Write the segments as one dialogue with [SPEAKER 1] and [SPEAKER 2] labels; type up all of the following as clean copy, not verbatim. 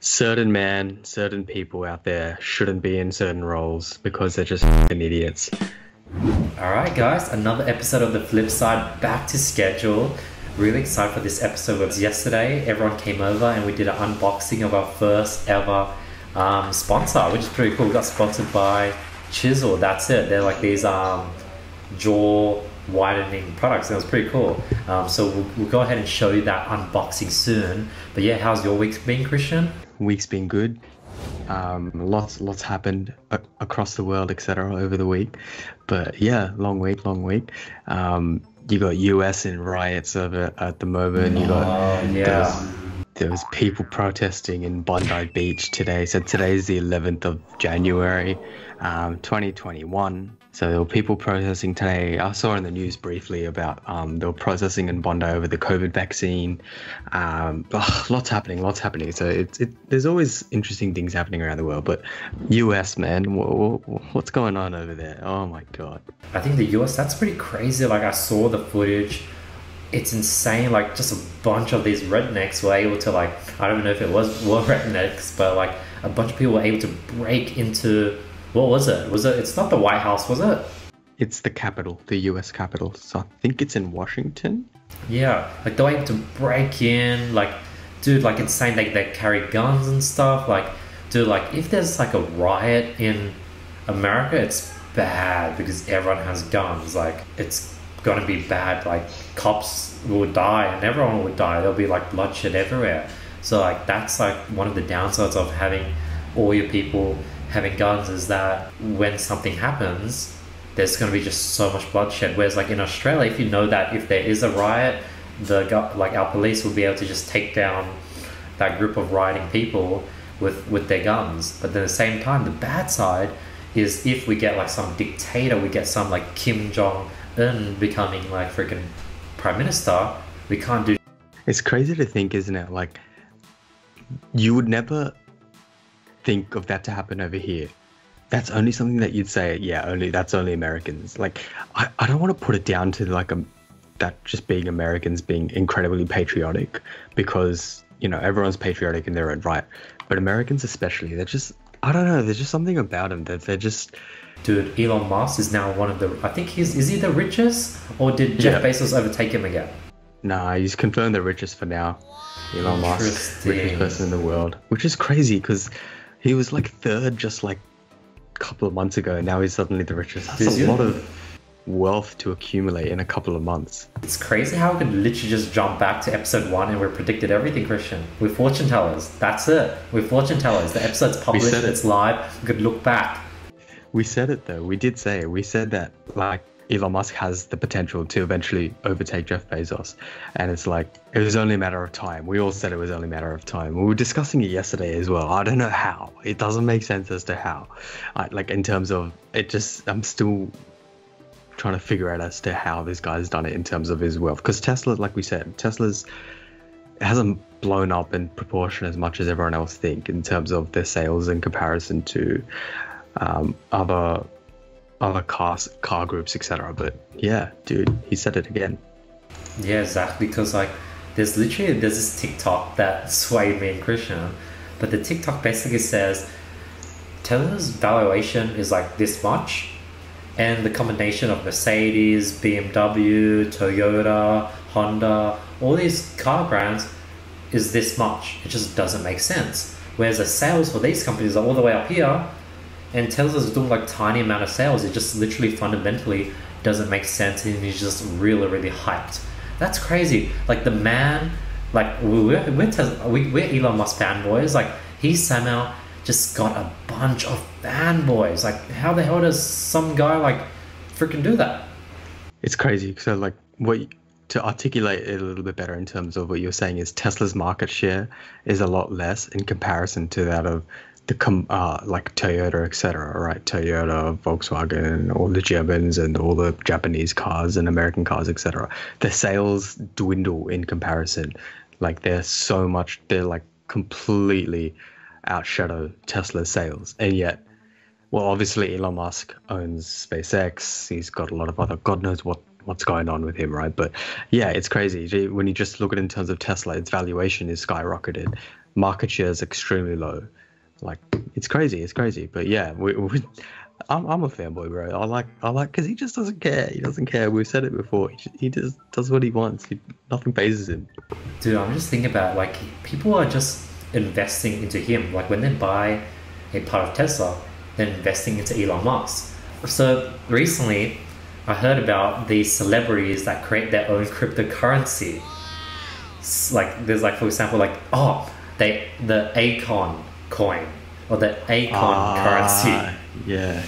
[SPEAKER 1] certain people out there shouldn't be in certain roles because they're just f***ing idiots.
[SPEAKER 2] Alright guys, another episode of The Flip Side back to schedule. Really excited for this episode. Yesterday everyone came over and we did an unboxing of our first ever sponsor, which is pretty cool. We got sponsored by CHISELL. That's it. They're like these jaw widening products. It was pretty cool. So we'll go ahead and show you that unboxing soon. But yeah, how's your week been, Krishn?
[SPEAKER 1] Week's been good. Lots happened across the world, etc. over the week. But yeah, long week. You got US in riots over at the moment. You got there was people protesting in Bondi Beach today. So today's the 11th of January, 2021. So there were people protesting today. I saw in the news briefly about they were protesting in Bondi over the COVID vaccine. Lots happening. So there's always interesting things happening around the world. But US, man, what's going on over there? Oh my God.
[SPEAKER 2] I think the US, that's pretty crazy. Like I saw the footage. It's insane. Like just a bunch of these rednecks were able to, like, I don't know if it were rednecks, but like a bunch of people were able to break into, what was it? It's not the White House, was it?
[SPEAKER 1] It's the Capitol, the US Capitol. So I think it's in Washington.
[SPEAKER 2] Yeah, like they were able to break in, like, dude, like insane. They carry guns and stuff. Like, dude, like if there's like a riot in America, it's bad because everyone has guns. Like it's gonna be bad. Like cops will die and everyone would die. There'll be like bloodshed everywhere. So like that's like one of the downsides of having all your people having guns, is that when something happens, there's going to be just so much bloodshed. Whereas like in Australia, if you know that if there is a riot, our police will be able to just take down that group of rioting people with their guns. But at the same time, the bad side is if we get like some dictator, we get some like Kim Jong-un becoming like freaking prime minister, we can't do.
[SPEAKER 1] It's crazy to think, isn't it? Like you would never think of that to happen over here. That's only something that you'd say, yeah, that's only Americans. Like I don't want to put it down to like that just being Americans being incredibly patriotic, because you know everyone's patriotic in their own right, but Americans especially, they're just, I don't know, there's just something about them that they're just.
[SPEAKER 2] Dude, Elon Musk is now one of the, I think is he the richest, or did Jeff Bezos overtake him again?
[SPEAKER 1] Nah, he's confirmed the richest for now. Elon Musk, richest person in the world, which is crazy because he was like third just like a couple of months ago, and now he's suddenly the richest. That's a lot of wealth to accumulate in a couple of months.
[SPEAKER 2] It's crazy how we could literally just jump back to episode 1 and we predicted everything, Krishn. We're fortune tellers. That's it. We're fortune tellers. The episode's published, it's live. We could look back.
[SPEAKER 1] We said it though. We did say it. We said that like Elon Musk has the potential to eventually overtake Jeff Bezos, and it's like it was only a matter of time. We all said it was only a matter of time. We were discussing it yesterday as well. I don't know how. It doesn't make sense as to how. Like in terms of it, just I'm still trying to figure out as to how this guy's done it in terms of his wealth. Because Tesla, like we said, it hasn't blown up in proportion as much as everyone else think in terms of their sales in comparison to other car groups, etc. But yeah, dude, he said it again.
[SPEAKER 2] Yeah, exactly. Because like there's this TikTok that swayed me and Krishn, but the TikTok basically says Tesla's valuation is like this much, and the combination of Mercedes, BMW, Toyota, Honda, all these car brands is this much. It just doesn't make sense. Whereas the sales for these companies are all the way up here, and Tesla's doing like tiny amount of sales. It just literally fundamentally doesn't make sense, and he's just really hyped. That's crazy. Like the man, like we're Elon Musk fanboys. Like he somehow just got a bunch of fanboys. Like how the hell does some guy like freaking do that?
[SPEAKER 1] It's crazy. So like to articulate it a little bit better in terms of what you're saying is Tesla's market share is a lot less in comparison to that of like Toyota, etc. Right? Toyota, Volkswagen, all the Germans and all the Japanese cars and American cars, etc. The sales dwindle in comparison. Like they're like completely outshadow Tesla's sales. And yet, well, obviously Elon Musk owns SpaceX. He's got a lot of other, God knows what's going on with him, right? But yeah, it's crazy. When you just look at it in terms of Tesla, its valuation is skyrocketed. market share is extremely low. Like it's crazy. But yeah, I'm a fanboy, bro. I like because he just doesn't care. He doesn't care. We've said it before. He just does what he wants. Nothing phases him.
[SPEAKER 2] Dude, I'm just thinking about like people are just investing into him. Like when they buy a part of Tesla, they're investing into Elon Musk. So recently, I heard about these celebrities that create their own cryptocurrency. Like there's like, for example, like the Akoin coin or the Akoin currency.
[SPEAKER 1] Yeah.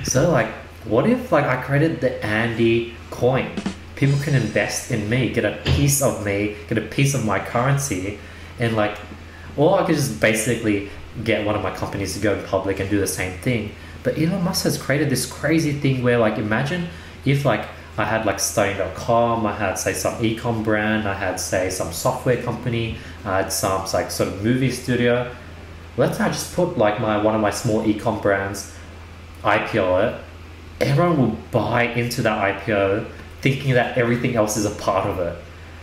[SPEAKER 2] So like, what if like I created the Andy coin? People can invest in me, get a piece of me, get a piece of my currency, and like, or I could just basically get one of my companies to go in public and do the same thing. But Elon Musk has created this crazy thing where like, imagine if like I had like studying.com, I had say some ecom brand, I had say some software company, I had some like sort of movie studio. Let's say I just put like one of my small ecom brands, IPO it. Everyone will buy into that IPO thinking that everything else is a part of it.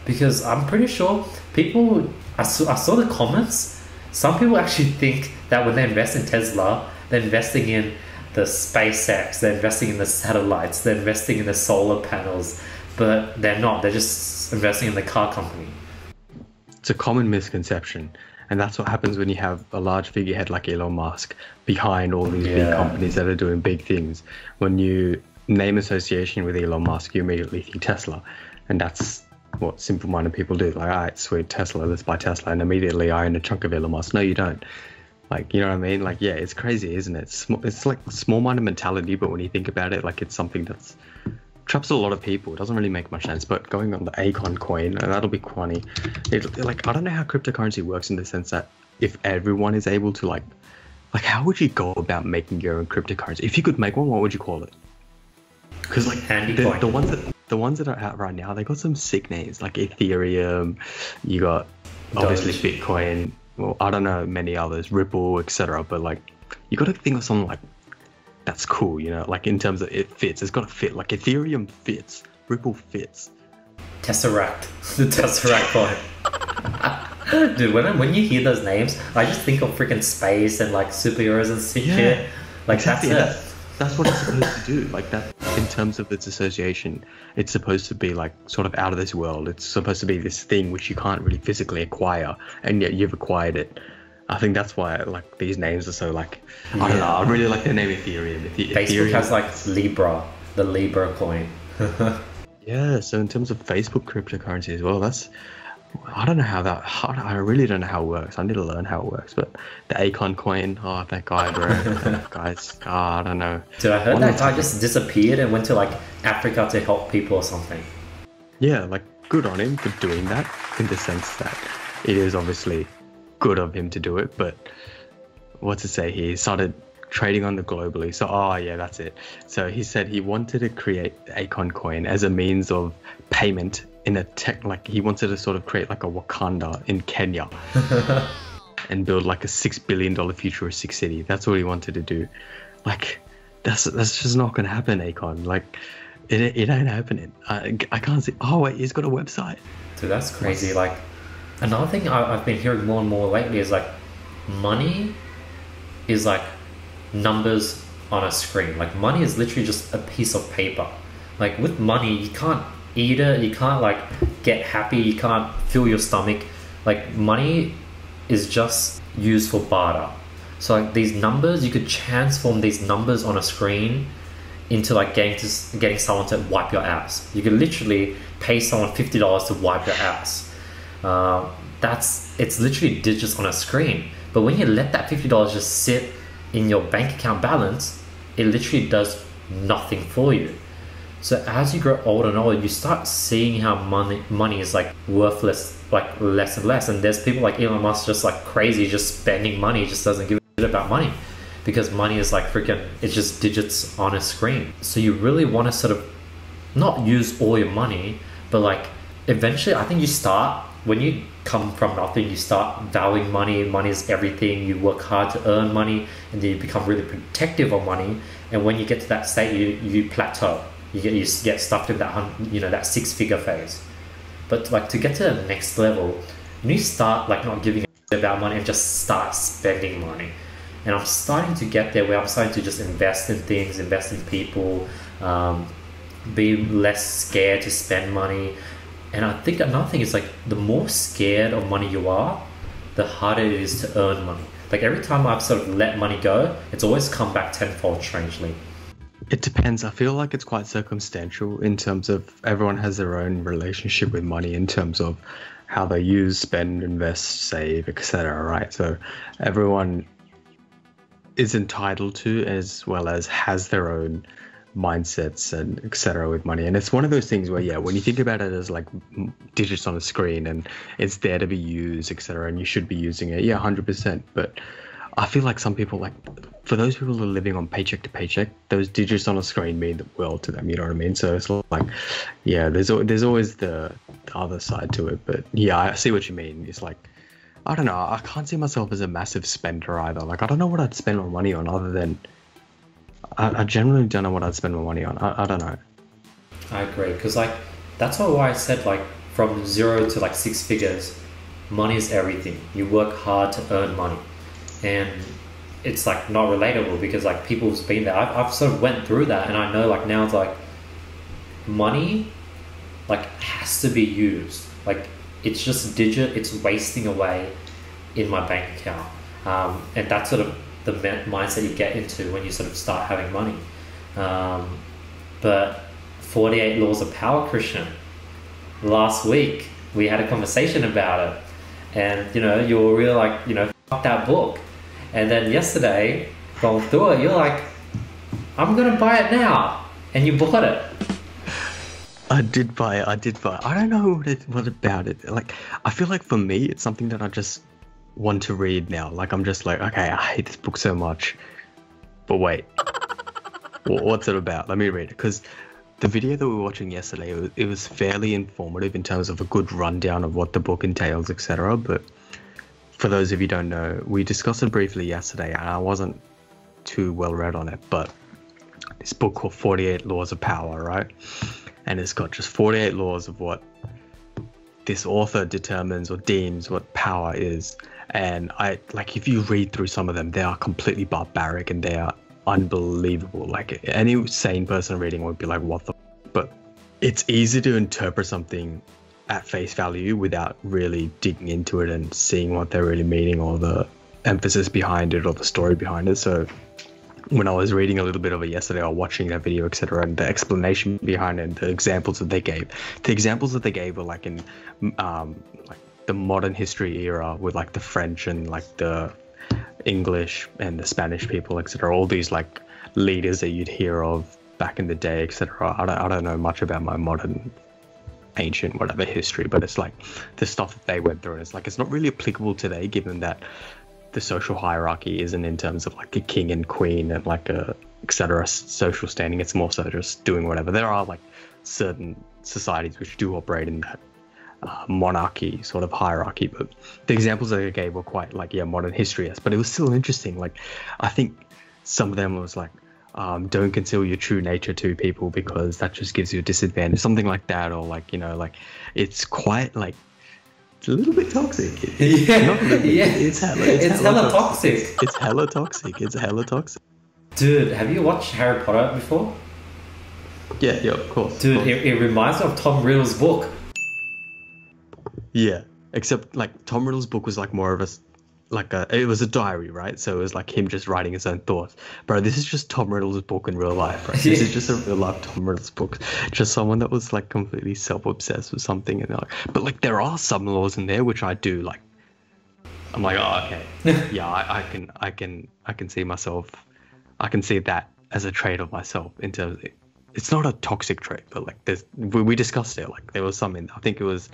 [SPEAKER 2] Because I'm pretty sure people, I saw the comments, some people actually think that when they invest in Tesla, they're investing in the SpaceX, they're investing in the satellites, they're investing in the solar panels, but they're not. They're just investing in the car company.
[SPEAKER 1] It's a common misconception, and that's what happens when you have a large figurehead like Elon Musk behind all these big companies that are doing big things. When you name association with Elon Musk, you immediately think Tesla, and that's what simple-minded people do. Like, all right, sweet, Tesla, let's buy Tesla, and immediately I own a chunk of Elon Musk. No, you don't. Like, you know what I mean? Like, yeah, it's crazy, isn't it? It's like small-minded mentality, but when you think about it, like, it's something that's traps a lot of people. It doesn't really make much sense. But going on the Akoin coin, that'll be funny. Like, I don't know how cryptocurrency works in the sense that if everyone is able to, like how would you go about making your own cryptocurrency? If you could make one, what would you call it? Because, like, the ones that are out right now, they got some sick names, like Ethereum, you got, obviously, Bitcoin, well, I don't know many others, Ripple, etc. But like, you got to think of something like that's cool, you know, like in terms of it fits. It's got to fit. Like Ethereum fits, Ripple fits.
[SPEAKER 2] Tesseract, the Tesseract coin. Dude, when you hear those names, I just think of freaking space and like superheroes and shit. Like exactly.
[SPEAKER 1] That's what it's supposed to do. Like that, in terms of its association, it's supposed to be like sort of out of this world. It's supposed to be this thing which you can't really physically acquire, and yet you've acquired it. I think that's why like these names are so like, I don't know. I really like the name Ethereum.
[SPEAKER 2] Facebook has like Libra, the Libra coin.
[SPEAKER 1] Yeah. So in terms of Facebook cryptocurrency as well, I don't know I really don't know how it works. I need to learn how it works. But the Akoin coin, that guy, bro. That guy's, I don't know.
[SPEAKER 2] Dude, I heard that guy just disappeared and went to like Africa to help people or something.
[SPEAKER 1] Yeah, like good on him for doing that, in the sense that it is obviously good of him to do it. But what's to say, he started trading on the globally. So, that's it. So he said he wanted to create the Akoin coin as a means of payment in a like he wanted to sort of create like a Wakanda in Kenya and build like a $6 billion futuristic city. That's what he wanted to do. Like that's just not gonna happen, Akoin. Like it ain't happening. I can't see. Oh wait, he's got a website.
[SPEAKER 2] Dude, that's crazy. Like another thing I've been hearing more and more lately is like money is like numbers on a screen. Like money is literally just a piece of paper. Like with money, you can't eat it, you can't like get happy, you can't fill your stomach. Like money is just used for barter. So like these numbers, you could transform these numbers on a screen into like getting someone to wipe your ass. You could literally pay someone $50 to wipe your ass. It's literally digits on a screen. But when you let that $50 just sit in your bank account balance, it literally does nothing for you. So as you grow older and older, you start seeing how money is like worthless, like less and less. And there's people like Elon Musk just like crazy, just spending money, just doesn't give a shit about money, because money is like freaking, it's just digits on a screen. So you really want to sort of not use all your money, but like eventually I think you start, when you come from nothing, you start valuing money. Money is everything. You work hard to earn money, and then you become really protective of money. And when you get to that state, you plateau. You get stuck in that that 6-figure phase. But like to get to the next level, you need to start like not giving about money and just start spending money. And I'm starting to get there where I'm starting to just invest in things, invest in people, be less scared to spend money. And I think another thing is like the more scared of money you are, the harder it is to earn money. Like every time I've sort of let money go, it's always come back tenfold, strangely.
[SPEAKER 1] It depends. I feel like it's quite circumstantial in terms of everyone has their own relationship with money in terms of how they use, spend, invest, save, etc. Right? So everyone is entitled to, as well as has their own mindsets and etc. with money. And it's one of those things where, yeah, when you think about it as like digits on a screen and it's there to be used, etc., and you should be using it, yeah, 100%. But I feel like some people, like for those people who are living on paycheck to paycheck, those digits on a screen mean the world to them, you know what I mean? So it's like, yeah, there's always the other side to it. But yeah, I see what you mean. It's like, I don't know, I can't see myself as a massive spender either. Like, I don't know what I'd spend my money on other than, I generally don't know what I'd spend my money on. I don't know.
[SPEAKER 2] I agree, because like that's why I said like from 0 to like 6 figures, money is everything. You work hard to earn money, and it's like not relatable because like people's been there. I've sort of went through that, and I know like now it's like money like has to be used. Like it's just a digit. It's wasting away in my bank account, and that's sort of the mindset you get into when you sort of start having money. But 48 Laws of Power, Krishn, last week we had a conversation about it, and you know, you were really like, you know, fuck that book. And then yesterday, going through it, you're like, I'm gonna buy it now, and you bought it.
[SPEAKER 1] I did buy it. I don't know what about it. Like, I feel like for me, it's something that I just want to read now. Like, I'm just like, okay, I hate this book so much, but wait, what's it about? Let me read it. Because the video that we were watching yesterday, it was fairly informative in terms of a good rundown of what the book entails, etc. But for those of you who don't know, we discussed it briefly yesterday, and I wasn't too well read on it. But this book called 48 Laws of Power, right? And it's got just 48 laws of what this author determines or deems what power is. And I like, if you read through some of them, they are completely barbaric and they are unbelievable. Like, any sane person reading would be like, what the f-? But it's easy to interpret something at face value without really digging into it and seeing what they're really meaning or the emphasis behind it or the story behind it. So when I was reading a little bit of it yesterday or watching that video, etc., and the explanation behind it, the examples that they gave were like in like the modern history era with like the French and like the English and the Spanish people, etc. All these like leaders that you'd hear of back in the day, etc. I don't know much about my modern, ancient, whatever history, but it's like the stuff that they went through, and it's like it's not really applicable today, given that the social hierarchy isn't in terms of like a king and queen and like a etc. social standing. It's more so just doing whatever. There are like certain societies which do operate in that monarchy sort of hierarchy, but the examples that I gave were quite like, yeah, modern history, but it was still interesting. Like, I think some of them was like, don't conceal your true nature to people because that just gives you a disadvantage, something like that. Or like, you know, like it's quite like, it's a little bit toxic. It's hella toxic. It's hella toxic.
[SPEAKER 2] Dude, have you watched Harry Potter before?
[SPEAKER 1] Yeah, of course.
[SPEAKER 2] Dude, it reminds me of Tom Riddle's book.
[SPEAKER 1] Yeah, except like Tom Riddle's book was like more of it was a diary, right? So it was like him just writing his own thoughts. Bro, this is just Tom Riddle's book in real life, right? This is just a real life Tom Riddle's book. Just someone that was like completely self-obsessed with something, and but like there are some laws in there which I do like. I'm like, oh, okay, yeah, I can see myself. I can see that as a trait of myself in terms of, it's not a toxic trait, but like we discussed it. Like there was something. I think it was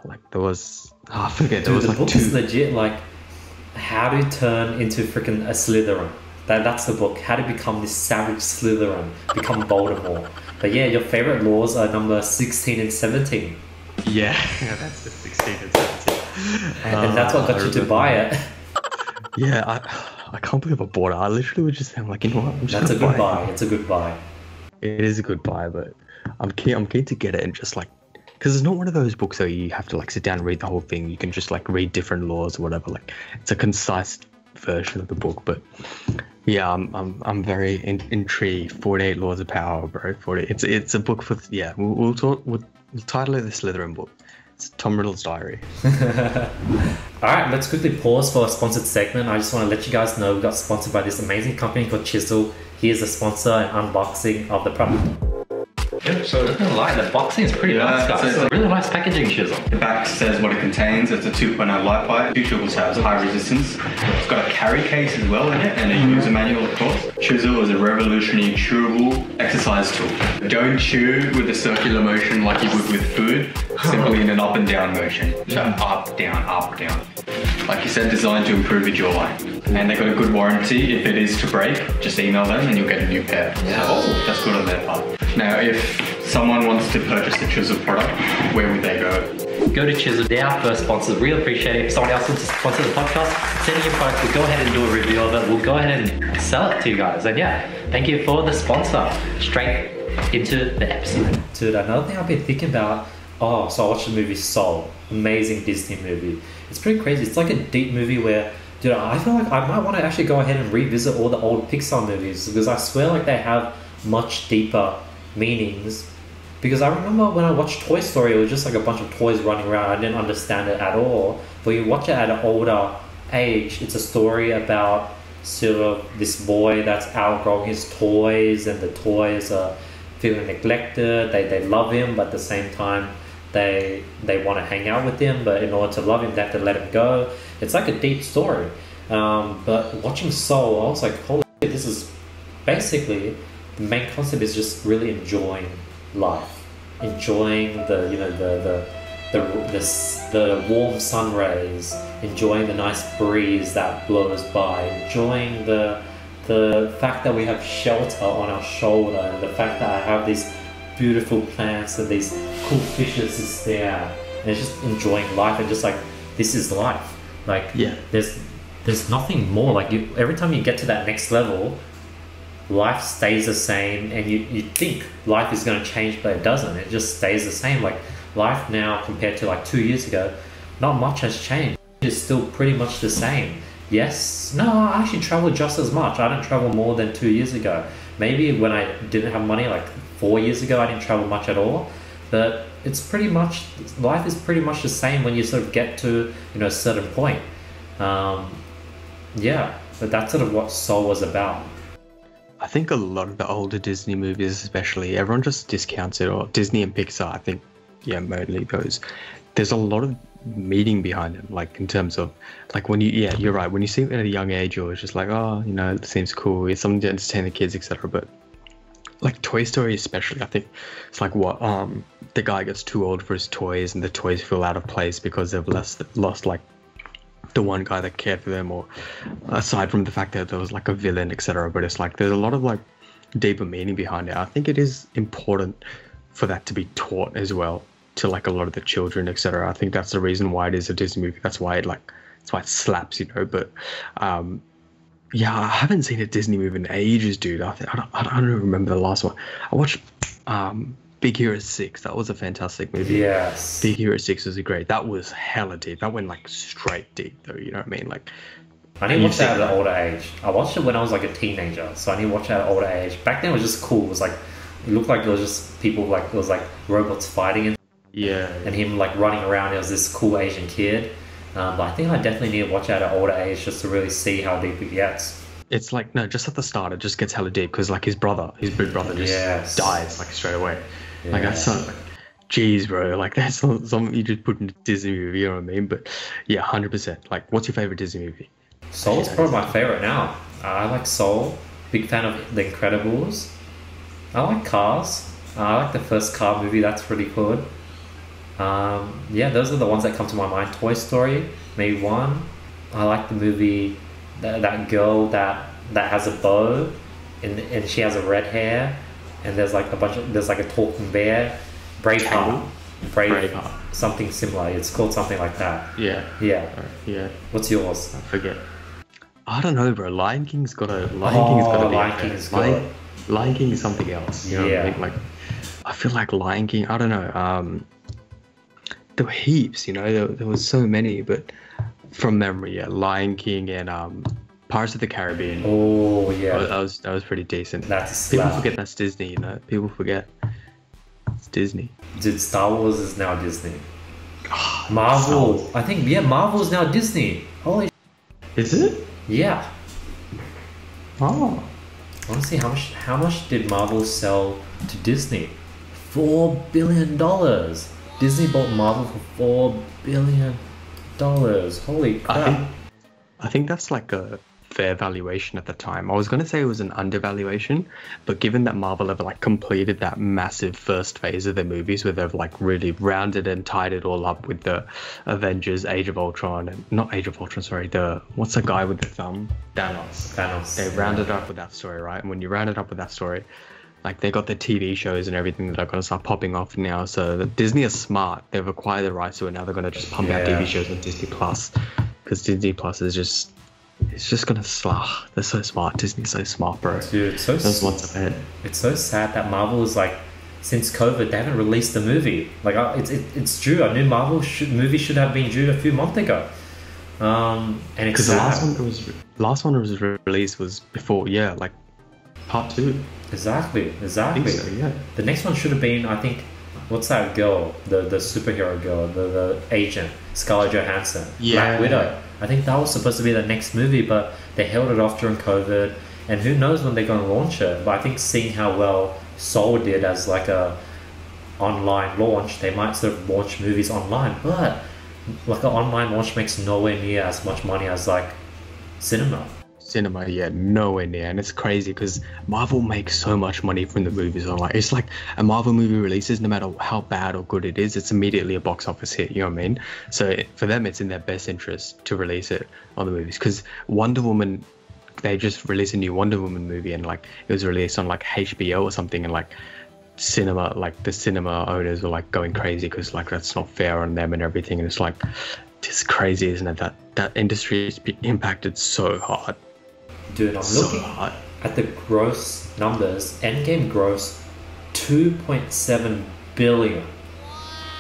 [SPEAKER 1] like I forget. There was like
[SPEAKER 2] book
[SPEAKER 1] two.
[SPEAKER 2] Is legit like how to turn into freaking a Slytherin. That's the book. How to become this savage Slytherin, become Voldemort. But yeah, your favorite laws are number 16 and 17.
[SPEAKER 1] Yeah, that's the 16 and 17.
[SPEAKER 2] And that's what got you to buy it.
[SPEAKER 1] Yeah, I can't believe I bought it. I literally was just saying, like, you know what?
[SPEAKER 2] That's a good buy. It's a good buy.
[SPEAKER 1] It is a good buy, but I'm keen to get it and just like because it's not one of those books that you have to like sit down and read the whole thing. You can just like read different laws or whatever. Like it's a concise version of the book. But yeah, I'm very intrigued. 48 Laws of Power, bro. 40. It's a book for We'll title it the Slytherin book. It's Tom Riddle's diary.
[SPEAKER 2] Alright, let's quickly pause for a sponsored segment. I just want to let you guys know we got sponsored by this amazing company called CHISELL. Here's the sponsor and unboxing of the product. Yep, so I'm not gonna lie, the boxing is pretty nice, guys. It's really nice packaging, CHISELL.
[SPEAKER 3] The back says what it contains. It's a 2.0 light bite. Two sugars has high resistance. It's got a carry case as well in it and a user manual, of course. CHISELL is a revolutionary chewable exercise tool. Don't chew with a circular motion like you would with food, simply in an up and down motion. So up, down, up, down. Like you said, designed to improve your jawline. And they've got a good warranty. If it is to break, just email them and you'll get a new pair.
[SPEAKER 2] Yeah.
[SPEAKER 3] So that's good on their part. Now, if someone wants to purchase the CHISELL product, where would they go?
[SPEAKER 2] Go to CHISELL. They're our first sponsor. Really appreciate it. If someone else wants to sponsor the podcast, send in your product. We'll go ahead and do a review of it. We'll go ahead and sell it to you guys. And yeah, thank you for the sponsor. Straight into the episode. Dude, another thing I've been thinking about, so I watched the movie Soul. Amazing Disney movie. It's pretty crazy. It's like a deep movie where, dude, I feel like I might want to actually go ahead and revisit all the old Pixar movies because I swear like they have much deeper meanings. Because I remember when I watched Toy Story, it was just like a bunch of toys running around. I didn't understand it at all. But you watch it at an older age, it's a story about sort of this boy that's outgrowing his toys, and the toys are feeling neglected. They love him, but at the same time they want to hang out with him, but in order to love him they have to let him go. It's like a deep story. But watching Soul, I was like, holy shit, this is basically, the main concept is just really enjoying life, enjoying the warm sun rays, enjoying the nice breeze that blows by, enjoying the fact that we have shelter on our shoulder, and the fact that I have these beautiful plants and these cool fishes to stare at, and it's just enjoying life and just like, this is life. Like,
[SPEAKER 1] yeah,
[SPEAKER 2] there's nothing more. Like, every time you get to that next level, life stays the same, and you think life is going to change, but it doesn't. It just stays the same. Like, life now compared to like 2 years ago, not much has changed. It's still pretty much the same. Yes, no, I actually travel just as much. I didn't travel more than 2 years ago. Maybe when I didn't have money, like 4 years ago, I didn't travel much at all. But it's pretty much, life is pretty much the same when you sort of get to, a certain point. Yeah, but that's sort of what Soul was about.
[SPEAKER 1] I think a lot of the older Disney movies, especially, everyone just discounts it, or Disney and Pixar, I think, yeah, mainly those. There's a lot of meaning behind them, like in terms of, like when you're right, when you see it at a young age, you're just like, it seems cool, it's something to entertain the kids, etc. But like Toy Story especially, I think it's like the guy gets too old for his toys, and the toys feel out of place because they've lost like the one guy that cared for them, or aside from the fact that there was like a villain, etc. But it's like there's a lot of like deeper meaning behind it. I think it is important for that to be taught as well to like a lot of the children, etc. I think that's the reason why it is a Disney movie. That's why it slaps, But yeah, I haven't seen a Disney movie in ages, dude. I don't remember the last one. I watched Big Hero 6. That was a fantastic movie.
[SPEAKER 2] Yes.
[SPEAKER 1] Big Hero 6 was great. That was hella deep. That went like straight deep though, you know what I mean? Like,
[SPEAKER 2] I didn't watch that at an older age. I watched it when I was like a teenager, so I didn't watch it at an older age. Back then it was just cool. It was like, it looked like it was just people, like it was like robots fighting and him like running around. It was this cool Asian kid. But I think I definitely need to watch it at an older age just to really see how deep it gets. It's
[SPEAKER 1] like, no, just at the start it just gets hella deep because like his big brother just dies like straight away. Like that's not like, geez, bro, like that's not something you just put in a Disney movie, you know what I mean? But yeah, 100%. Like, what's your favorite Disney movie?
[SPEAKER 2] Soul's probably my favorite now. I like Soul. Big fan of The Incredibles. I like Cars. I like the first car movie. That's pretty good. Yeah, those are the ones that come to my mind. Toy Story, maybe one. I like the movie that girl that has a bow and she has a red hair, and there's like a talking bear. Braveheart. Something similar. It's called something like that. Yeah. What's yours?
[SPEAKER 1] I forget. I don't know, bro. Lion King's got to be
[SPEAKER 2] Lion King's good.
[SPEAKER 1] Lion King is something else. You know what I mean? Like, I feel like Lion King, I don't know. there were heaps, you know, there was so many, but from memory, yeah, Lion King and Pirates of the Caribbean.
[SPEAKER 2] Oh yeah,
[SPEAKER 1] that was pretty decent.
[SPEAKER 2] that's a
[SPEAKER 1] People
[SPEAKER 2] slap.
[SPEAKER 1] forget that's Disney, you know. People forget it's Disney.
[SPEAKER 2] Dude, Star Wars is now Disney. Marvel, I think, yeah, Marvel is now Disney. Holy
[SPEAKER 1] Is it?
[SPEAKER 2] yeah.
[SPEAKER 1] Oh,
[SPEAKER 2] I want to see how much did Marvel sell to Disney? $4 billion. Disney bought Marvel for $4 billion. Holy crap.
[SPEAKER 1] I think that's like a fair valuation at the time. I was going to say it was an undervaluation, but given that Marvel have like completed that massive first phase of their movies where they've like really rounded and tied it all up with the Avengers, Age of Ultron, and not Age of Ultron, sorry, what's the guy with the thumb? Thanos. They rounded up with that story, right? And when you round it up with that story, like they got the TV shows and everything that are going to start popping off now. So Disney is smart. They've acquired the rights to it. Now they're going to just pump out TV shows on Disney Plus, because Disney Plus is just, it's just going to slaughter. They're so smart. Disney's so smart, bro.
[SPEAKER 2] Dude, it's so
[SPEAKER 1] What's ahead.
[SPEAKER 2] It's so sad that Marvel is like, since COVID, they haven't released the movie. Like, it's due. A new Marvel movie should have been due a few months ago. And it's
[SPEAKER 1] Because the
[SPEAKER 2] sad.
[SPEAKER 1] last one was released was before, yeah, like part 2.
[SPEAKER 2] Exactly.
[SPEAKER 1] I think so, yeah.
[SPEAKER 2] The next one should have been, I think, what's that girl? The superhero girl, the agent, Scarlett Johansson,
[SPEAKER 1] Yeah.
[SPEAKER 2] Black Widow. I think that was supposed to be the next movie, but they held it off during COVID, and who knows when they're going to launch it. But I think seeing how well Soul did as like a online launch, they might sort of launch movies online, but like an online launch makes nowhere near as much money as like cinema.
[SPEAKER 1] Yeah, nowhere near. And it's crazy because Marvel makes so much money from the movies online. It's like a Marvel movie releases, no matter how bad or good it is, it's immediately a box office hit, you know what I mean? So for them, it's in their best interest to release it on the movies, because Wonder Woman, they just released a new Wonder Woman movie, and like it was released on like HBO or something, and like the cinema owners were like going crazy because like that's not fair on them and everything. And it's like, it's crazy, isn't it, that industry is impacted so hard.
[SPEAKER 2] Dude, I'm looking at the gross numbers. Endgame grossed 2.7 billion.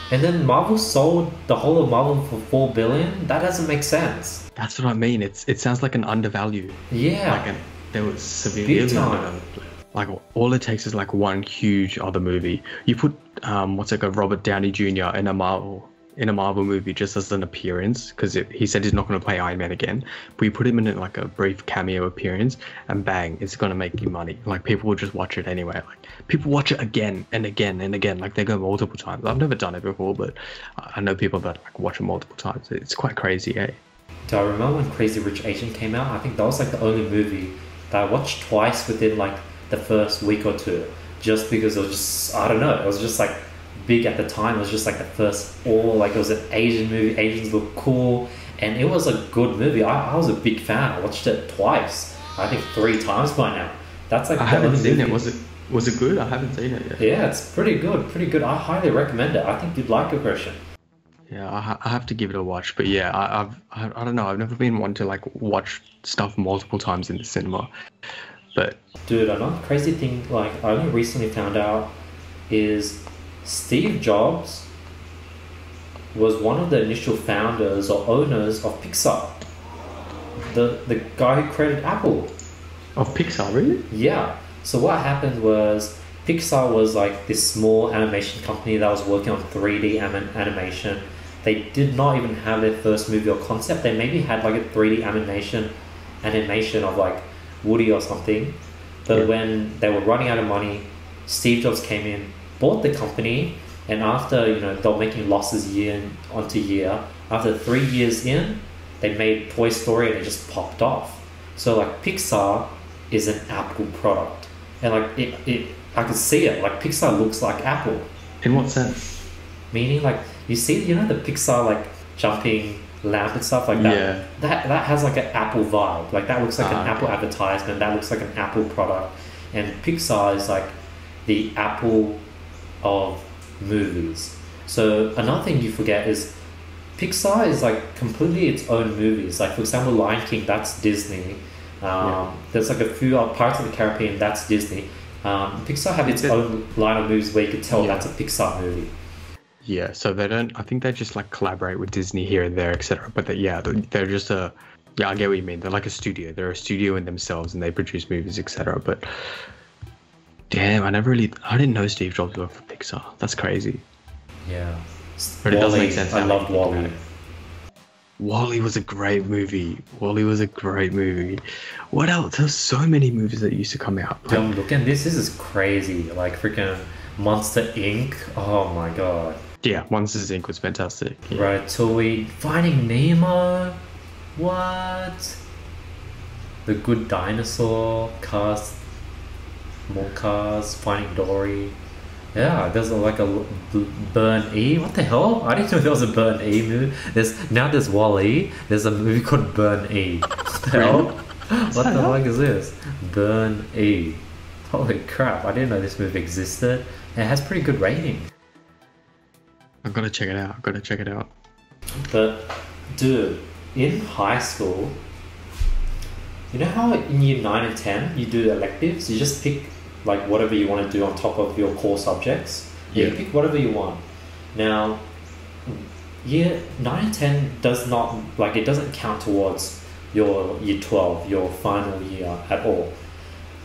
[SPEAKER 2] And then Marvel sold the whole of Marvel for 4 billion? That doesn't make sense.
[SPEAKER 1] That's what I mean. It sounds like an undervalue.
[SPEAKER 2] Yeah.
[SPEAKER 1] They were severely undervalued. Like all it takes is like one huge other movie. You put a Robert Downey Jr. in a Marvel movie just as an appearance, because he said he's not going to play Iron Man again. But you put him in like a brief cameo appearance, and bang, it's going to make you money. Like people will just watch it anyway. Like people watch it again and again and again. Like they go multiple times. I've never done it before, but I know people that like watch it multiple times. It's quite crazy, eh?
[SPEAKER 2] Do I remember when Crazy Rich Asian came out? I think that was like the only movie that I watched twice within like the first week or two, just because it was just, I don't know, it was just like big at the time. It was just like the first, it was an Asian movie. Asians look cool, and it was a good movie. I was a big fan. I watched it twice, I think 3 times by now. That's like
[SPEAKER 1] I haven't seen it. Was it good? I haven't seen it yet.
[SPEAKER 2] Yeah, it's pretty good. I highly recommend it. I think you'd like it, Krishn.
[SPEAKER 1] Yeah, I have to give it a watch. But yeah, I don't know. I've never been one to like watch stuff multiple times in the cinema. But
[SPEAKER 2] dude, another crazy thing like I only recently found out is Steve Jobs was one of the initial founders or owners of Pixar. The guy who created Apple.
[SPEAKER 1] Of Pixar, really?
[SPEAKER 2] Yeah. So what happened was Pixar was like this small animation company that was working on 3D animation. They did not even have their first movie or concept. They maybe had like a 3D animation of like Woody or something. But when they were running out of money, Steve Jobs came in, bought the company, and after they were making losses year onto year, after 3 years in, they made Toy Story and it just popped off. So like Pixar is an Apple product, and like it I could see it. Like Pixar looks like Apple.
[SPEAKER 1] In what sense?
[SPEAKER 2] Meaning like you see the Pixar like jumping lamp and stuff like that.
[SPEAKER 1] Yeah.
[SPEAKER 2] That has like an Apple vibe. Like that looks like an Apple advertisement. That looks like an Apple product. And Pixar is like the Apple of movies. So another thing you forget is Pixar is like completely its own movies. Like for example, Lion King, that's Disney. There's like a few Pirates of the Caribbean, that's Disney. Pixar have its own line of movies where you could tell that's a Pixar movie.
[SPEAKER 1] Yeah, so they don't. I think they just like collaborate with Disney here and there, etc. But they're just a. Yeah, I get what you mean. They're like a studio. They're a studio in themselves, and they produce movies, etc. But damn, I didn't know Steve Jobs worked for Pixar. That's crazy.
[SPEAKER 2] Yeah.
[SPEAKER 1] But it does make sense.
[SPEAKER 2] I loved Wall-E.
[SPEAKER 1] Wall-E was a great movie. Wall-E was a great movie. What else? There's so many movies that used to come out.
[SPEAKER 2] Like, I'm looking. This is crazy. Like freaking Monster Inc. Oh my god.
[SPEAKER 1] Yeah, Monsters Inc. was fantastic. Yeah.
[SPEAKER 2] Ratatouille, Finding Nemo. What? The Good Dinosaur, Cars, more Cars, Finding Dory. Yeah, there's like a Burn E. What the hell? I didn't know there was a Burn E movie. There's Wall-E. There's a movie called Burn E. What the hell? What the fuck is this? Burn E. Holy crap! I didn't know this movie existed. It has pretty good rating.
[SPEAKER 1] I've got to check it out.
[SPEAKER 2] But dude, in high school, you know how in year 9 and 10 you do electives? You just pick like whatever you want to do on top of your core subjects.
[SPEAKER 1] Yeah.
[SPEAKER 2] You pick whatever you want. Now, year 9 and 10 does not, like, it doesn't count towards your year 12, your final year at all.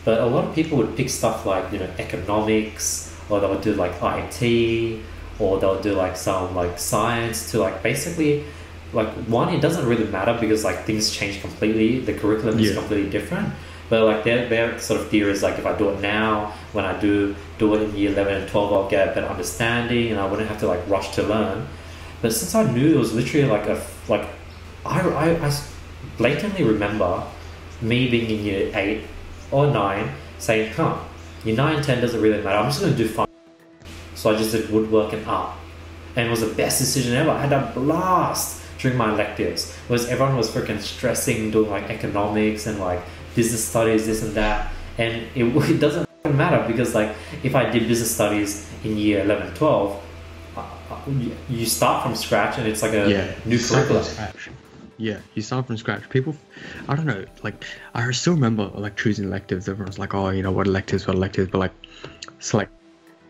[SPEAKER 2] But a lot of people would pick stuff like, you know, economics, or they would do like IT, or they'll do like some like science to like basically, like, one, it doesn't really matter because like things change completely, the curriculum is completely different. But like their sort of theory is like, if I do it now, when I do it in year 11 and 12, I'll get a better understanding and I wouldn't have to like rush to learn. But since I knew it was literally like I blatantly remember me being in year 8 or 9 saying, year 9 and 10 doesn't really matter, I'm just going to do fun. So I just did woodwork and art. And it was the best decision ever. I had a blast during my electives. Because everyone was freaking stressing, doing like economics and like business studies, this and that. And it doesn't matter because like if I did business studies in year 11, 12, you start from scratch and it's like a new curriculum.
[SPEAKER 1] Yeah, you start from scratch. People, I don't know, like, I still remember, like, choosing electives. Everyone's like, oh, you know, what electives. But, like, it's like,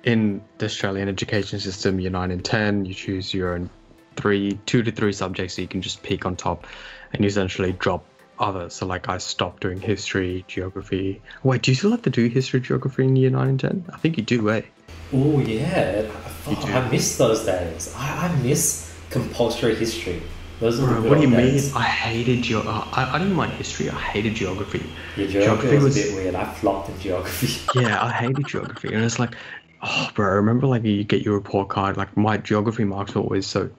[SPEAKER 1] in the Australian education system, year 9 and 10, you choose your own 2 to 3 subjects that you can just pick on top, and you essentially drop others. So, like, I stopped doing history, geography. Wait, do you still have to do history, geography in year 9 and 10? I think you do, eh?
[SPEAKER 2] Oh, yeah. I miss those days. I miss compulsory history. Bro,
[SPEAKER 1] what do you mean? I hated I didn't mind history. I hated geography.
[SPEAKER 2] Yeah, geography was a bit weird. I flopped in geography.
[SPEAKER 1] Yeah, I hated geography, and it's like, oh, bro. I remember like you get your report card. Like my geography marks were always so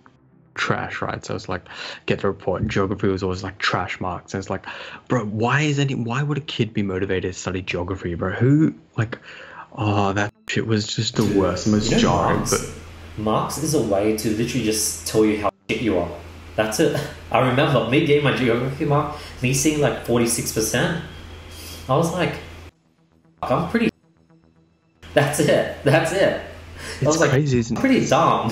[SPEAKER 1] trash, right? So it's like get the report, and geography was always like trash marks, and it's like, bro, why would a kid be motivated to study geography, bro? Who like, oh, that shit was just the worst, the most jarring.
[SPEAKER 2] Marks is a way to literally just tell you how shit you are. That's it. I remember me getting my geography mark, me seeing like 46%. I was like, I'm pretty. That's it.
[SPEAKER 1] It's crazy, isn't it?
[SPEAKER 2] Pretty dumb.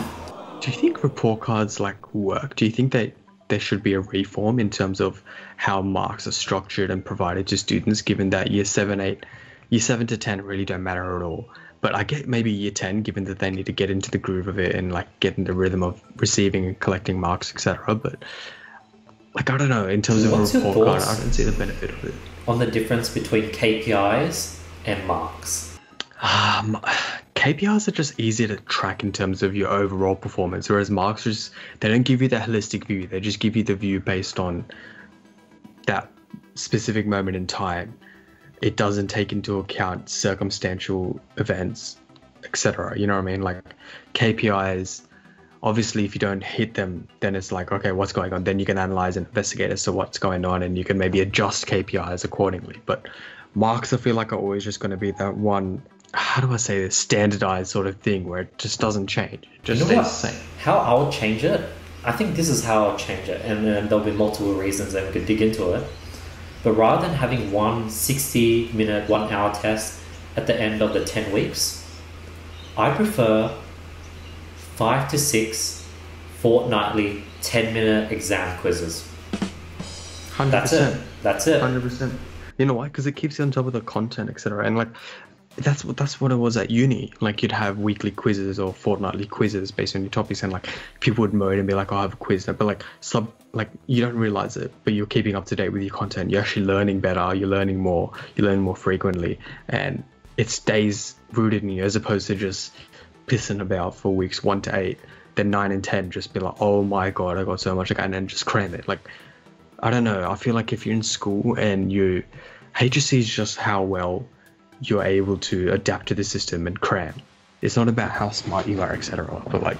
[SPEAKER 1] Do you think report cards like work? Do you think there should be a reform in terms of how marks are structured and provided to students, given that year 7 to 10 really don't matter at all? But I get maybe year 10, given that they need to get into the groove of it and like get in the rhythm of receiving and collecting marks, etc. But like, I don't know, in terms of a report card, I don't see the benefit of it.
[SPEAKER 2] On the difference between KPIs and marks?
[SPEAKER 1] KPIs are just easier to track in terms of your overall performance, whereas marks they don't give you that holistic view. They just give you the view based on that specific moment in time. It doesn't take into account circumstantial events, etc. You know what I mean? Like KPIs, obviously, if you don't hit them, then it's like, okay, what's going on? Then you can analyze and investigate as to what's going on, and you can maybe adjust KPIs accordingly. But marks, I feel like, are always just going to be that one, how do I say this, standardized sort of thing where it just doesn't change. It just stays the same.
[SPEAKER 2] How I'll change it? I think this is how I'll change it, and then there'll be multiple reasons and we could dig into it. But rather than having one 60-minute, 1-hour test at the end of the 10 weeks, I prefer 5 to 6 fortnightly 10-minute exam quizzes.
[SPEAKER 1] 100%.
[SPEAKER 2] That's it.
[SPEAKER 1] 100%. You know why? Because it keeps you on top of the content, etc. And like, that's what it was at uni. Like you'd have weekly quizzes or fortnightly quizzes based on your topics, and like people would moan and be like, "Oh, I have a quiz," but like you don't realize it, but you're keeping up to date with your content. You're actually learning better. You're learning more. You learn more frequently, and it stays rooted in you as opposed to just pissing about for weeks 1 to 8, then 9 and 10 just be like, "Oh my god, I got so much," and then just cram it. Like I don't know. I feel like if you're in school and you HSC is just how well you're able to adapt to the system and cram. It's not about how smart you are, etc. But like,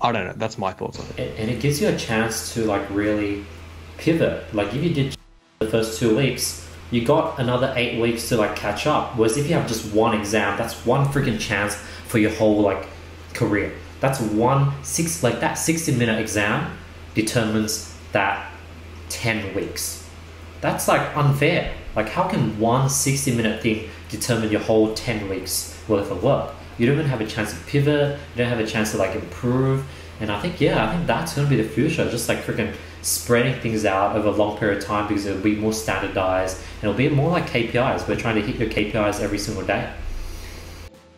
[SPEAKER 1] I don't know. That's my thoughts on it.
[SPEAKER 2] And it gives you a chance to like really pivot. Like if you did the first 2 weeks, you got another 8 weeks to like catch up. Whereas if you have just one exam, that's one freaking chance for your whole like career. That's that 60-minute exam determines that 10 weeks. That's like unfair. Like how can one 60-minute thing determine your whole 10 weeks worth of work? You don't even have a chance to pivot, you don't have a chance to like improve. And I think that's going to be the future, just like freaking spreading things out over a long period of time, because it'll be more standardized and it'll be more like KPIs. We're trying to hit your KPIs every single day.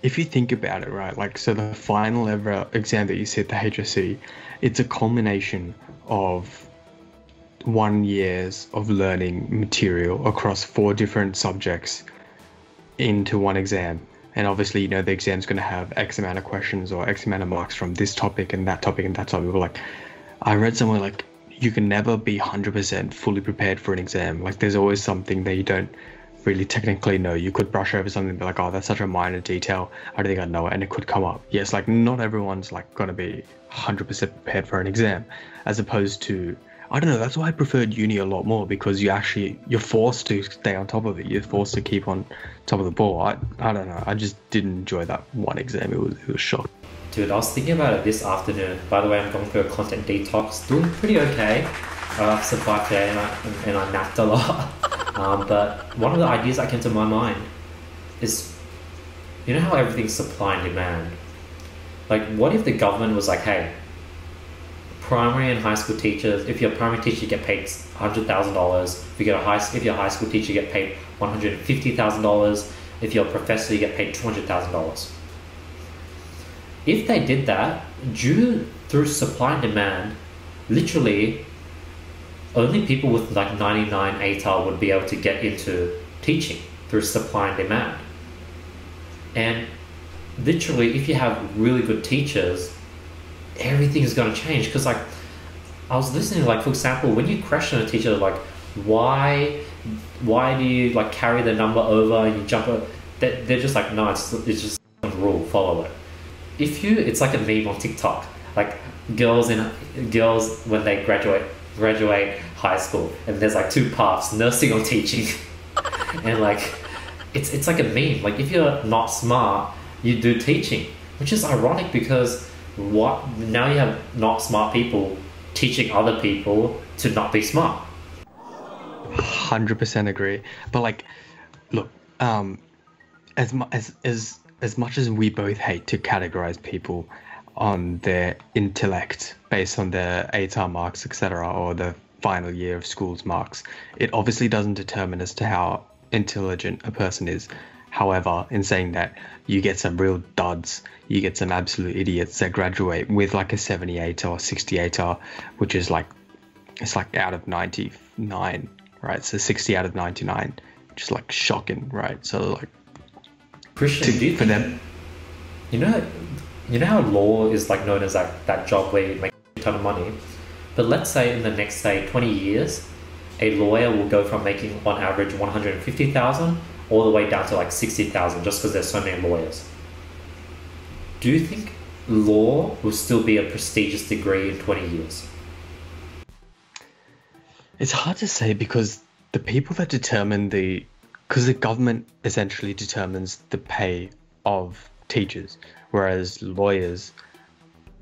[SPEAKER 1] If you think about it, right, like so the final ever exam that you sit, the HSC, it's a culmination of 1 years of learning material across 4 different subjects into one exam. And obviously, you know, the exam's going to have X amount of questions or X amount of marks from this topic and that topic and that topic. But like, I read somewhere like you can never be 100% fully prepared for an exam. Like there's always something that you don't really technically know. You could brush over something and be like, "Oh, that's such a minor detail, I don't think I know it," and it could come up. Yes, like not everyone's like going to be 100% prepared for an exam, as opposed to, I don't know, that's why I preferred uni a lot more, because you're forced to stay on top of it. You're forced to keep on top of the ball. I don't know. I just didn't enjoy that one exam. It was shocking.
[SPEAKER 2] Dude, I was thinking about it this afternoon. By the way, I'm going through a content detox. Doing pretty okay. I survived today and I napped a lot. But one of the ideas that came to my mind is, you know how everything's supply and demand? Like, what if the government was like, "Hey, primary and high school teachers, if you're a primary teacher, you get paid $100,000. If you're a high school teacher, you get paid $150,000. If you're a professor, you get paid $200,000. If they did that, through supply and demand, literally only people with like 99 ATAR would be able to get into teaching through supply and demand. And literally, if you have really good teachers, everything is going to change. Because like I was listening, like for example, when you question a teacher, like why do you like carry the number over and you jump it, they're just like, "No, it's just a rule, follow it." It's like a meme on TikTok, like girls when they graduate high school, and there's like 2 paths, nursing or teaching. And like it's like a meme. Like if you're not smart, you do teaching, which is ironic, because now you have not smart people teaching other people to not be smart.
[SPEAKER 1] 100% agree. But like, look, as much as we both hate to categorize people on their intellect based on their ATAR marks, etc., or the final year of school's marks, it obviously doesn't determine as to how intelligent a person is. However, in saying that, you get some real duds, you get some absolute idiots that graduate with like a 78 or 68, which is like, it's like out of 99, right? So 60 out of 99, which is like shocking, right? So like,
[SPEAKER 2] Krishn, do you
[SPEAKER 1] for
[SPEAKER 2] think,
[SPEAKER 1] them,
[SPEAKER 2] you know how law is like known as like that job where you make a ton of money, but let's say in the next 20 years, a lawyer will go from making on average 150,000 all the way down to like 60,000 just because there's so many lawyers. Do you think law will still be a prestigious degree in 20 years?
[SPEAKER 1] it's hard to say, because the people that determine because the government essentially determines the pay of teachers, whereas lawyers,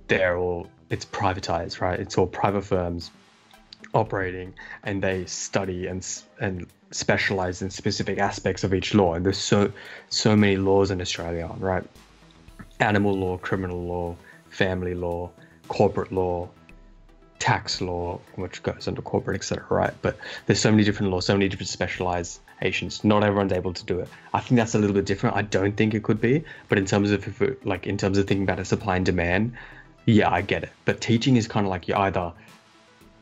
[SPEAKER 1] it's privatized, right? It's all private firms operating, and they study and specialize in specific aspects of each law. And there's so many laws in Australia, right? Animal law, criminal law, family law, corporate law, tax law, which goes under corporate, etc., right? But there's so many different laws, so many different specialized Asians. Not everyone's able to do it. I think that's a little bit different. I don't think it could be, but in terms of in terms of thinking about a supply and demand, yeah, I get it. But teaching is kind of like you're either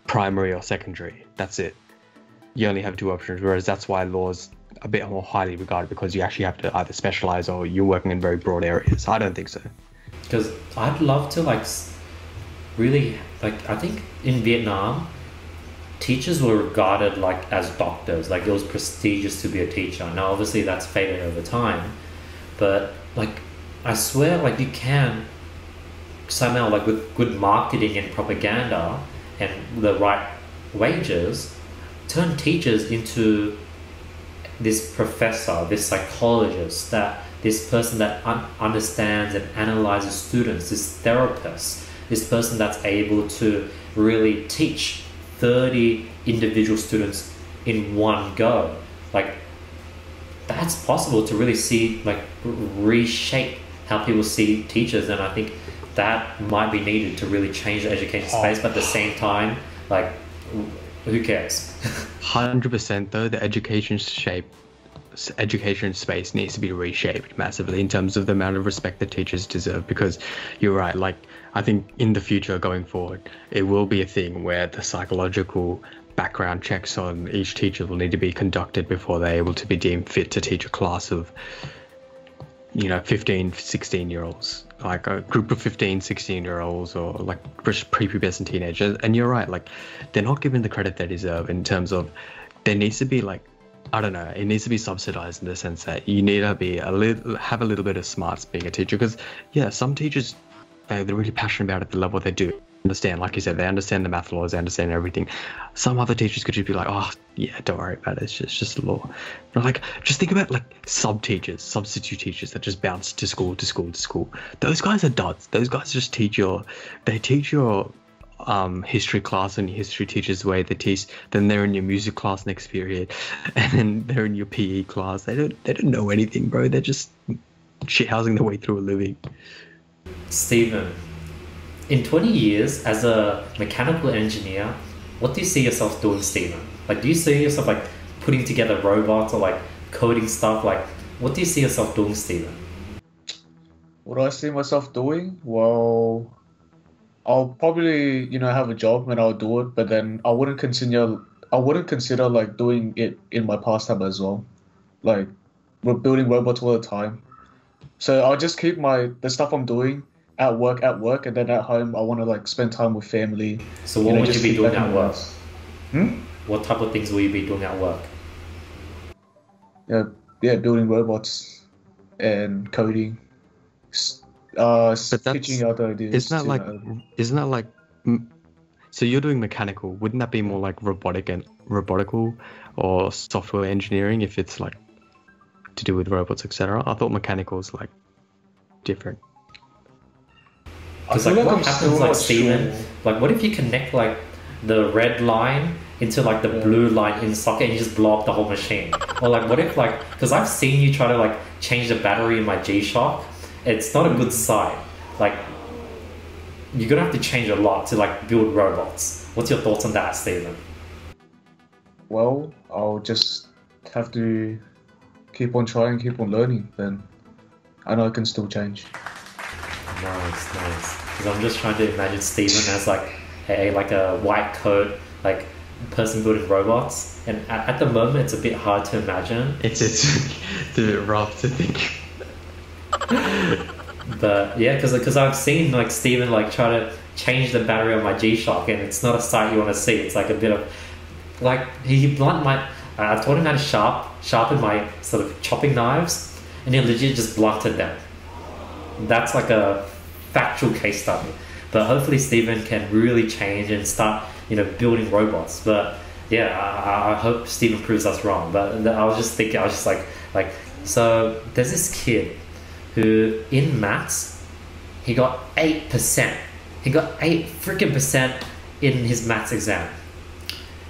[SPEAKER 1] primary or secondary. That's it. You only have two options. Whereas that's why law's a bit more highly regarded, because you actually have to either specialize or you're working in very broad areas. I don't think so.
[SPEAKER 2] Because I'd love to really I think in Vietnam, teachers were regarded as doctors. Like, it was prestigious to be a teacher. Now obviously that's faded over time, but I swear you can somehow with good marketing and propaganda and the right wages turn teachers into this professor, this psychologist, this person that understands and analyzes students, this therapist, this person that's able to really teach 30 individual students in one go. That's possible to really see, reshape how people see teachers, and I think that might be needed to really change the education space. But at the same time, who cares?
[SPEAKER 1] 100% though, the education space needs to be reshaped massively in terms of the amount of respect that teachers deserve, because you're right, I think in the future going forward, it will be a thing where the psychological background checks on each teacher will need to be conducted before they're able to be deemed fit to teach a class of 15, 16-year-olds, a group of 15, 16-year-olds, or prepubescent teenagers. And you're right, they're not given the credit they deserve in terms of there needs to be I don't know, it needs to be subsidized in the sense that you need to be have a little bit of smarts being a teacher, because some teachers, they're really passionate about it at the level they do understand. Like you said, they understand the math laws, they understand everything. Some other teachers could just be oh yeah, don't worry about it, it's just a law. But just think about substitute teachers that just bounce to school. Those guys are duds. Those guys just teach your history class, and your history teacher's way they teach. Then they're in your music class next period, and then they're in your PE class. They don't know anything, bro. They're just shithousing their way through a living.
[SPEAKER 2] Stephen, in 20 years as a mechanical engineer, what do you see yourself doing, Stephen? Do you see yourself putting together robots or coding stuff? What do you see yourself doing, Stephen?
[SPEAKER 4] What do I see myself doing? Well, I'll probably have a job and I'll do it, but then I wouldn't consider doing it in my pastime as well. We're building robots all the time, so I'll just keep the stuff I'm doing at work, and then at home I want to spend time with family.
[SPEAKER 2] So what would you be doing at work?
[SPEAKER 4] What
[SPEAKER 2] type of things will you be doing at work?
[SPEAKER 4] Yeah, building robots and coding. Pitching out ideas.
[SPEAKER 1] Isn't that so you're doing mechanical? Wouldn't that be more robotical or software engineering if it's to do with robots, etc.? I thought mechanical is different.
[SPEAKER 2] Because what happens, Stephen? What if you connect the red line into the blue line in socket and you just blow up the whole machine? Or what if because I've seen you try to change the battery in my G-Shock. It's not a good sight. You're gonna have to change a lot to build robots. What's your thoughts on that, Stephen?
[SPEAKER 4] Well, I'll just have to keep on trying, keep on learning. Then I know I can still change.
[SPEAKER 2] Nice. Because I'm just trying to imagine Stephen as a white coat person building robots, and at the moment it's a bit hard to imagine.
[SPEAKER 1] It's a bit rough to think.
[SPEAKER 2] But yeah, because I've seen Stephen try to change the battery on my G-Shock, and it's not a sight you want to see. It's a bit of he blunt my. I taught him how to sharpen my sort of chopping knives, and he legit just blunted them. That's a factual case study. But hopefully Stephen can really change and start building robots. But yeah, I hope Stephen proves us wrong. But I was just thinking, so there's this kid who in maths, he got 8%. He got 8% in his maths exam.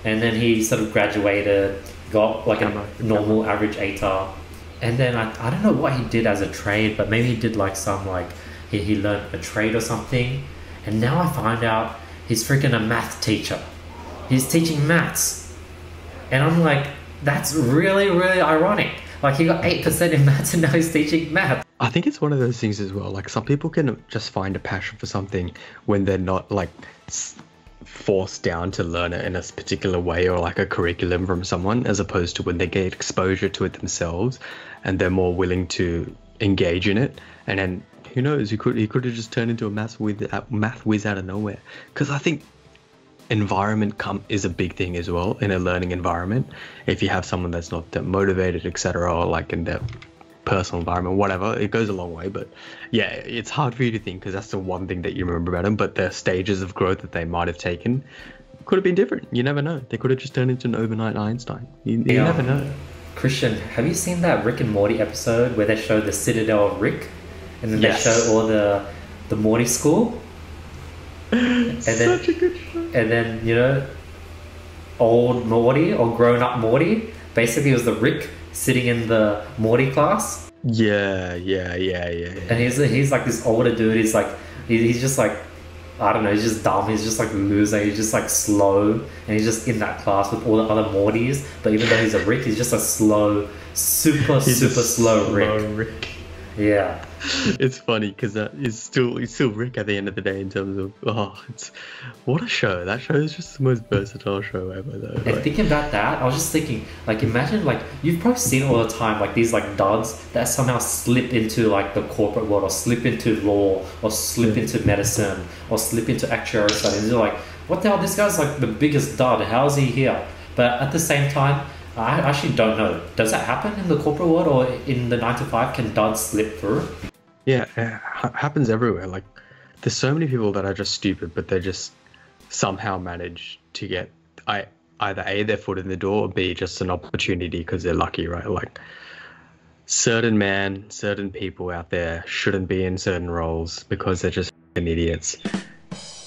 [SPEAKER 2] And then he sort of graduated, got a normal average ATAR. And then I don't know what he did as a trade, but maybe he did he learned a trade or something. And now I find out he's freaking a math teacher. He's teaching maths. And I'm that's really, really ironic. Like, he got 8% in maths and now he's teaching math.
[SPEAKER 1] I think it's one of those things as well. Like, some people can just find a passion for something when they're not like forced down to learn it in a particular way or like a curriculum from someone, as opposed to when they get exposure to it themselves and they're more willing to engage in it. And then who knows, he could have just turned into a math whiz out of nowhere. Because I think environment is a big thing as well in a learning environment. If you have someone that's not that motivated, etc., or like in their personal environment, whatever, it goes a long way. But yeah, it's hard for you to think because that's the one thing that you remember about them. But the stages of growth that they might have taken could have been different. You never know. They could have just turned into an overnight Einstein. You never know.
[SPEAKER 2] Christian, have you seen that Rick and Morty episode where they show the Citadel of Rick, and then
[SPEAKER 1] Yes.
[SPEAKER 2] they show all the Morty school?
[SPEAKER 1] Such a good show.
[SPEAKER 2] And then, you know, old Morty or grown up Morty, basically it was the Rick sitting in the Morty class.
[SPEAKER 1] Yeah.
[SPEAKER 2] And he's like this older dude. He's like, he's just like, I don't know, he's just dumb. He's just like a loser. He's just like slow. And he's just in that class with all the other Mortys. But even though he's a Rick, he's just a slow, super slow Rick. Yeah.
[SPEAKER 1] It's funny because he's still Rick at the end of the day in terms of what a show. That show is just the most versatile show ever though.
[SPEAKER 2] And thinking about that, I was just thinking, like, imagine, like, you've probably seen all the time, like, these like duds that somehow slip into like the corporate world, or slip into law, or slip into medicine, or slip into actuarial studies. You're like, what the hell, this guy's like the biggest dud, how is he here? But at the same time, I actually don't know, does that happen in the corporate world, or in the 9 to 5, can duds slip through?
[SPEAKER 1] Yeah, it happens everywhere. Like, there's so many people that are just stupid, but they just somehow manage to get either A, their foot in the door, or B, just an opportunity because they're lucky, right? Like, certain people out there shouldn't be in certain roles because they're just idiots.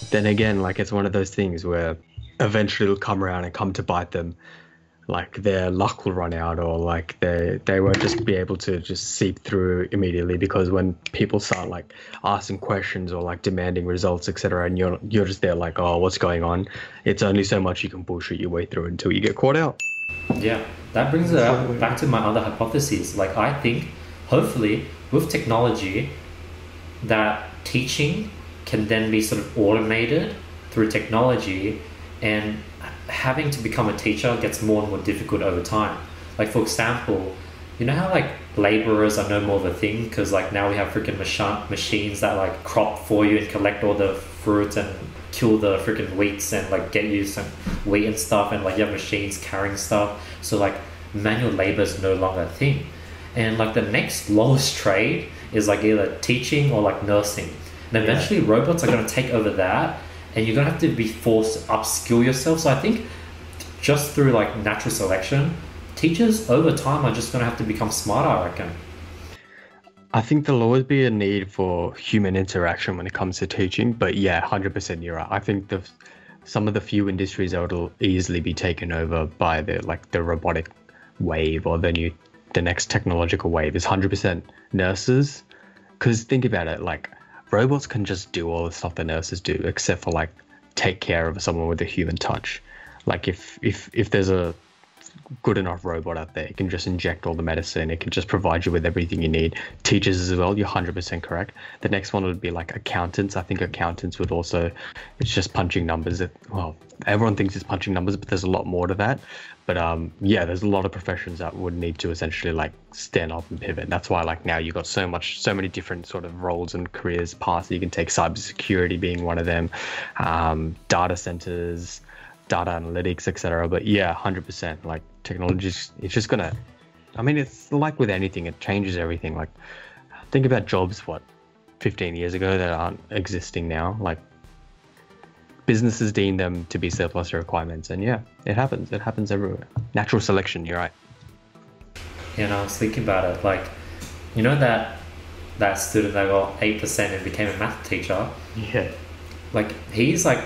[SPEAKER 1] Then again, like, it's one of those things where eventually it'll come around and come to bite them. Like, their luck will run out, or like they won't just be able to just seep through immediately, because when people start like asking questions or like demanding results, etc., and you're just there like, oh, what's going on? It's only so much you can bullshit your way through until you get caught out.
[SPEAKER 2] Yeah, that brings it back to my other hypotheses. Like, I think hopefully with technology, that teaching can then be sort of automated through technology, and having to become a teacher gets more and more difficult over time. Like, for example, you know how like laborers are no more of a thing because like now we have freaking machines that like crop for you and collect all the fruit and kill the freaking wheats and like get you some wheat and stuff, and like you have machines carrying stuff. So like manual labor is no longer a thing, and like the next lowest trade is like either teaching or like nursing, and eventually robots are going to take over that. And you're going to have to be forced to upskill yourself. So I think just through like natural selection, teachers over time are just going to have to become smarter, I reckon.
[SPEAKER 1] I think there'll always be a need for human interaction when it comes to teaching. But yeah, 100% you're right. I think some of the few industries that will easily be taken over by the robotic wave, or the next technological wave, is 100% nurses. Because think about it, like, robots can just do all the stuff that nurses do, except for like take care of someone with a human touch. Like, if there's a good enough robot out there, it can just inject all the medicine, it can just provide you with everything you need. Teachers as well, you're 100% correct. The next one would be like accountants. I think accountants would also, it's just punching numbers. Well, everyone thinks it's punching numbers, but there's a lot more to that. But yeah, there's a lot of professions that would need to essentially like stand up and pivot. That's why like now you've got so many different sort of roles and careers paths you can take, cybersecurity being one of them, data centers, data analytics, etc. But yeah, 100%, like technology, it's just gonna, I mean, it's like with anything, it changes everything. Like, think about jobs 15 years ago that aren't existing now. Like, businesses deem them to be surplus requirements, and yeah, it happens everywhere. Natural selection, you're right.
[SPEAKER 2] You know, I was thinking about it, like, you know that student that got 8% and became a math teacher?
[SPEAKER 1] Yeah.
[SPEAKER 2] Like, he's like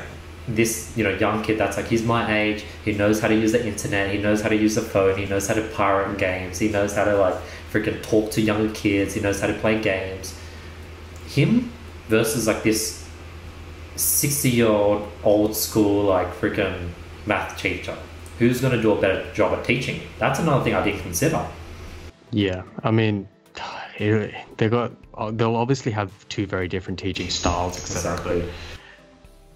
[SPEAKER 2] this, you know, young kid that's like, he's my age, he knows how to use the internet, he knows how to use the phone, he knows how to pirate games, he knows how to like freaking talk to younger kids, he knows how to play games. Him versus like this 60-year-old old school like freaking math teacher. who's going to do a better job at teaching? That's another thing I didn't consider.
[SPEAKER 1] Yeah, I mean, they'll obviously have two very different teaching styles, etc.
[SPEAKER 2] Exactly.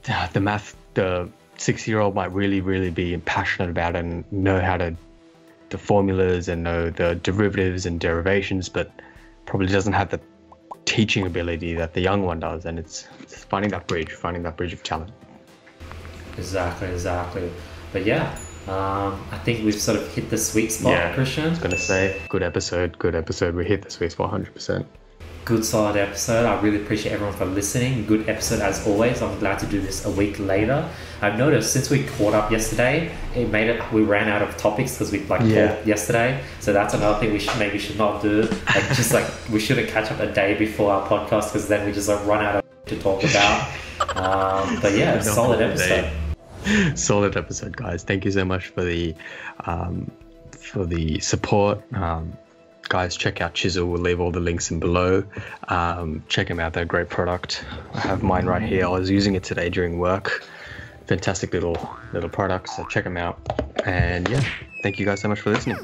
[SPEAKER 1] But the math, the 6-year-old might really be passionate about it and know how to the formulas and know the derivatives and derivations, but probably doesn't have the teaching ability that the young one does. And it's finding that bridge of talent.
[SPEAKER 2] Exactly. But yeah, I think we've sort of hit the sweet spot, Krishn.
[SPEAKER 1] I was going to say, good episode. We hit the sweet spot 100%.
[SPEAKER 2] Good solid episode. I really appreciate everyone for listening. Good episode as always. I'm glad to do this a week later. I've noticed since we caught up yesterday, we ran out of topics because we talked yesterday. So that's another thing we should not do. We shouldn't catch up a day before our podcast because then we just run out of to talk about. But yeah, solid episode.
[SPEAKER 1] Solid episode, guys. Thank you so much for the support. Guys, check out CHISELL. We'll leave all the links in below. Check them out. They're a great product. I have mine right here. I was using it today during work. Fantastic little product. So check them out. And yeah, thank you guys so much for listening.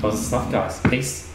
[SPEAKER 2] Awesome stuff, guys. Peace.